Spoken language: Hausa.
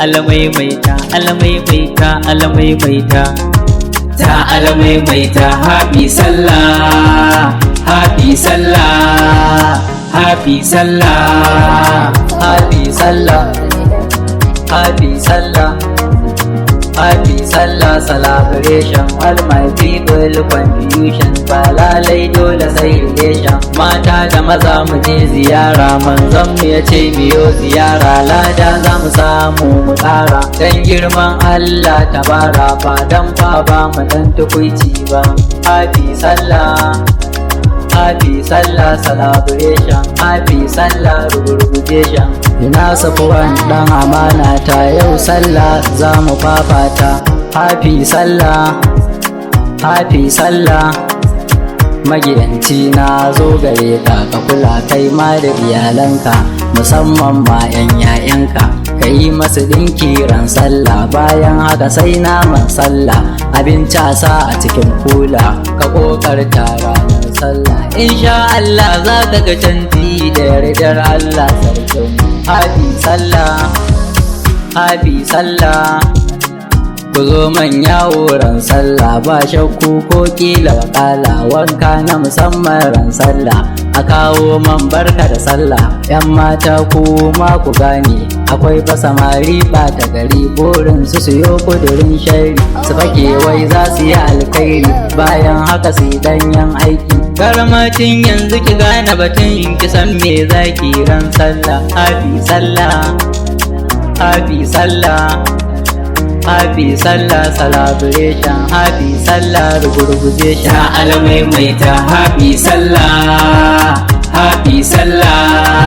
Alamaimaita, alamaimaita, alamaimaita. Ta alamaimaita, happy sallah, happy sallah, happy sallah, happy sallah, happy sallah, happy sallah celebration. All my people confusion, ba lalai dole sai relation. Mata da maza mu je ziyara, manzon mu ya ce miyo ziyara, lada za mu samu mu ƙara. Dan girman Allah tabara, ba dan fa ba mu dan tukuici ba. Happy sallah, happy sallah celebration, happy sallah rugurgujation. Ina safuwan dan amana ta, yau sallah za mu fafata. Happy sallah, happy sallah. Magidanci na zo gare ka, ka kula kai ma da iyalanka, musamman ma 'yan 'ya'yanka. Ka yi masu dinki ran sallah, bayan haka sai naman sallah. Abinci a sa a cikin kula, ka kokarta ranar sallah. Insha Allah za ka ga canji da yardar Allah sarkin. Happy sallah, happy sallah. Ku zo manya wurin sallah, ba shakku ko kila wakala, wanka na musamman ran sallah. A kawo man barka da sallah, 'yan mata ku ma ku gane, akwai fa samari ɓata gari, burin su siyo kudurin shari, su fake wai za su yi alkhairi, bayan haka su yi danyen aiki. Karamatin yanzu ki gane batun, ki san me zaki ran sallah. Happy sallah, happy sallah, happy sallah celebration, happy sallah rugurgujation. Ta alamaimaita, happy sallah, happy sallah.